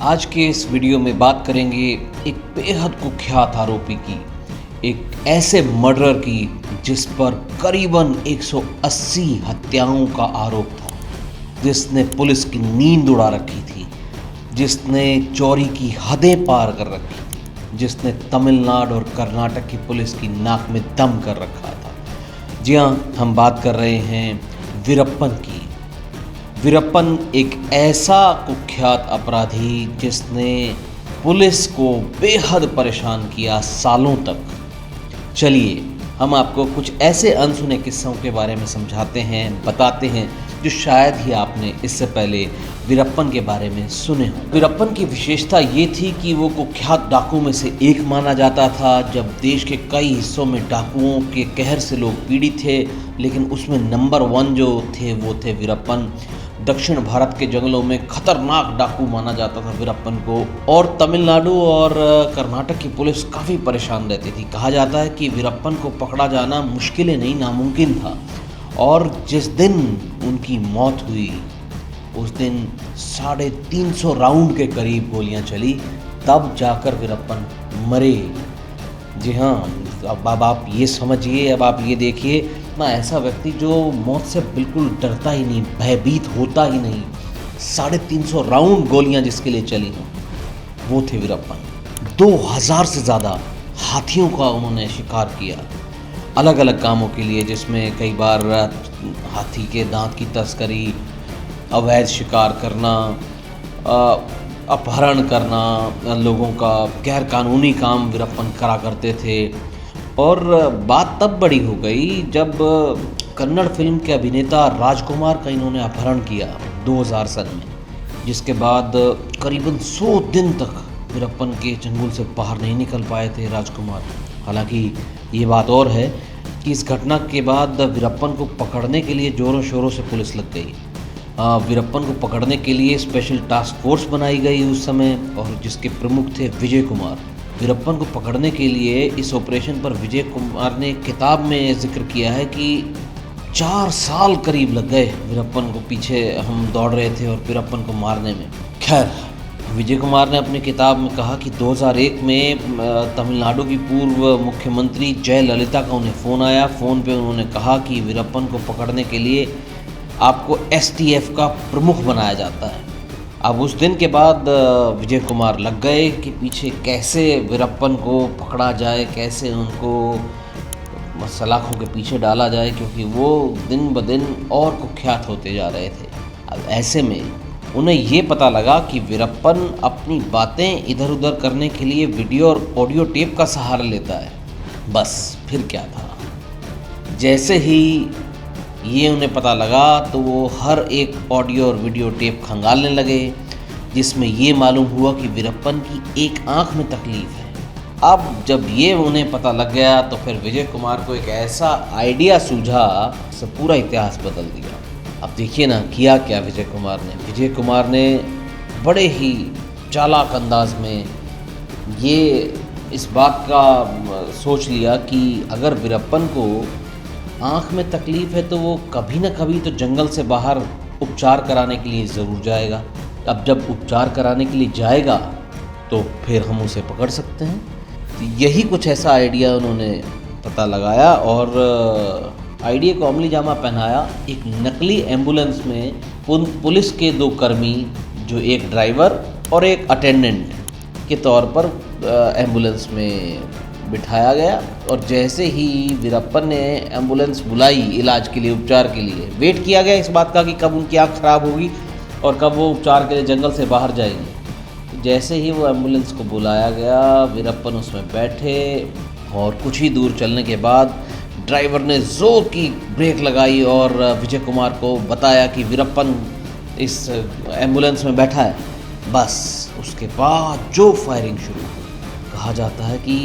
आज के इस वीडियो में बात करेंगे एक बेहद कुख्यात आरोपी की, एक ऐसे मर्डर की जिस पर करीबन 180 हत्याओं का आरोप था, जिसने पुलिस की नींद उड़ा रखी थी, जिसने चोरी की हदें पार कर रखी थी, जिसने तमिलनाडु और कर्नाटक की पुलिस की नाक में दम कर रखा था। जी हाँ, हम बात कर रहे हैं वीरप्पन की। वीरप्पन एक ऐसा कुख्यात अपराधी जिसने पुलिस को बेहद परेशान किया सालों तक। चलिए हम आपको कुछ ऐसे अनसुने किस्सों के बारे में समझाते हैं, बताते हैं, जो शायद ही आपने इससे पहले वीरप्पन के बारे में सुने हों। वीरप्पन की विशेषता ये थी कि वो कुख्यात डाकुओं में से एक माना जाता था। जब देश के कई हिस्सों में डाकुओं के कहर से लोग पीड़ित थे, लेकिन उसमें नंबर 1 जो थे वो थे वीरप्पन। दक्षिण भारत के जंगलों में खतरनाक डाकू माना जाता था वीरप्पन को, और तमिलनाडु और कर्नाटक की पुलिस काफ़ी परेशान रहती थी। कहा जाता है कि वीरप्पन को पकड़ा जाना मुश्किल ही नहीं, नामुमकिन था। और जिस दिन उनकी मौत हुई उस दिन 350 राउंड के करीब गोलियां चली, तब जाकर वीरप्पन मरे। जी हाँ, अब आप ये समझिए, अब आप ये देखिए ना, ऐसा व्यक्ति जो मौत से बिल्कुल डरता ही नहीं, भयभीत होता ही नहीं, 350 राउंड गोलियां जिसके लिए चली हों, वो थे वीरप्पन। 2000 से ज़्यादा हाथियों का उन्होंने शिकार किया, अलग अलग कामों के लिए, जिसमें कई बार हाथी के दांत की तस्करी, अवैध शिकार करना, अपहरण करना, लोगों का गैर कानूनी काम वीरप्पन करा करते थे। और बात तब बड़ी हो गई जब कन्नड़ फिल्म के अभिनेता राजकुमार का इन्होंने अपहरण किया 2000 सन में, जिसके बाद करीबन 100 दिन तक वीरप्पन के चंगुल से बाहर नहीं निकल पाए थे राजकुमार। हालांकि ये बात और है कि इस घटना के बाद वीरप्पन को पकड़ने के लिए ज़ोरों शोरों से पुलिस लग गई। वीरप्पन को पकड़ने के लिए स्पेशल टास्क फोर्स बनाई गई उस समय, और जिसके प्रमुख थे विजय कुमार। वीरप्पन को पकड़ने के लिए इस ऑपरेशन पर विजय कुमार ने किताब में जिक्र किया है कि 4 साल करीब लग गए वीरप्पन को, पीछे हम दौड़ रहे थे और वीरप्पन को मारने में। खैर, विजय कुमार ने अपनी किताब में कहा कि 2001 में तमिलनाडु की पूर्व मुख्यमंत्री जयललिता का उन्हें फ़ोन आया। फ़ोन पे उन्होंने कहा कि वीरप्पन को पकड़ने के लिए आपको STF का प्रमुख बनाया जाता है। अब उस दिन के बाद विजय कुमार लग गए कि पीछे कैसे वीरप्पन को पकड़ा जाए, कैसे उनको सलाखों के पीछे डाला जाए, क्योंकि वो दिन ब दिन और कुख्यात होते जा रहे थे। अब ऐसे में उन्हें ये पता लगा कि वीरप्पन अपनी बातें इधर उधर करने के लिए वीडियो और ऑडियो टेप का सहारा लेता है। बस फिर क्या था, जैसे ही ये उन्हें पता लगा तो वो हर एक ऑडियो और वीडियो टेप खंगालने लगे, जिसमें ये मालूम हुआ कि वीरप्पन की एक आंख में तकलीफ़ है। अब जब ये उन्हें पता लग गया तो फिर विजय कुमार को एक ऐसा आइडिया सूझा जिससे पूरा इतिहास बदल दिया। अब देखिए ना, किया क्या विजय कुमार ने। विजय कुमार ने बड़े ही चालाक अंदाज में ये इस बात का सोच लिया कि अगर वीरप्पन को आँख में तकलीफ़ है तो वो कभी ना कभी तो जंगल से बाहर उपचार कराने के लिए ज़रूर जाएगा। अब जब उपचार कराने के लिए जाएगा तो फिर हम उसे पकड़ सकते हैं। तो यही कुछ ऐसा आइडिया उन्होंने पता लगाया और आइडिया को अमली जामा पहनाया। एक नकली एम्बुलेंस में पुलिस के 2 कर्मी, जो एक ड्राइवर और एक अटेंडेंट के तौर पर एम्बुलेंस में बिठाया गया। और जैसे ही वीरप्पन ने एम्बुलेंस बुलाई इलाज के लिए, उपचार के लिए, वेट किया गया इस बात का कि कब उनकी आँख खराब होगी और कब वो उपचार के लिए जंगल से बाहर जाएंगे। जैसे ही वो एम्बुलेंस को बुलाया गया, वीरप्पन उसमें बैठे और कुछ ही दूर चलने के बाद ड्राइवर ने ज़ोर की ब्रेक लगाई और विजय कुमार को बताया कि वीरप्पन इस एम्बुलेंस में बैठा है। बस उसके बाद जो फायरिंग शुरू हुई, कहा जाता है कि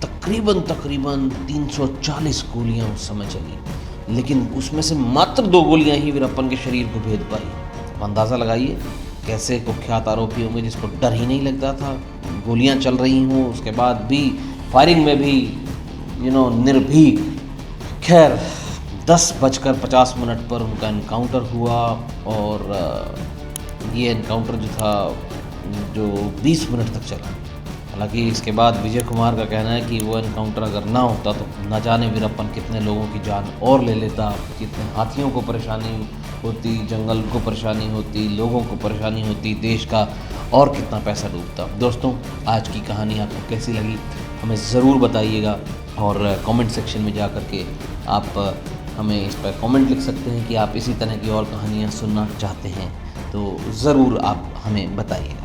तकरीबन 340 गोलियां उस समय चली, लेकिन उसमें से मात्र 2 गोलियां ही वीरप्पन के शरीर को भेद पाई। अंदाज़ा लगाइए कैसे कुख्यात आरोपी होंगे जिसको डर ही नहीं लगता था, गोलियां चल रही हों, उसके बाद भी फायरिंग में भी निर्भीक। खैर, 10:50 पर उनका इनकाउंटर हुआ और ये इनकाउंटर जो था जो 20 मिनट तक चला। हालांकि इसके बाद विजय कुमार का कहना है कि वो एनकाउंटर अगर ना होता तो न जाने वीरप्पन कितने लोगों की जान और ले लेता, कितने हाथियों को परेशानी होती, जंगल को परेशानी होती, लोगों को परेशानी होती, देश का और कितना पैसा डूबता। दोस्तों, आज की कहानी आपको कैसी लगी हमें ज़रूर बताइएगा, और कमेंट सेक्शन में जा कर के आप हमें इस पर कमेंट लिख सकते हैं कि आप इसी तरह की और कहानियाँ सुनना चाहते हैं, तो ज़रूर आप हमें बताइएगा।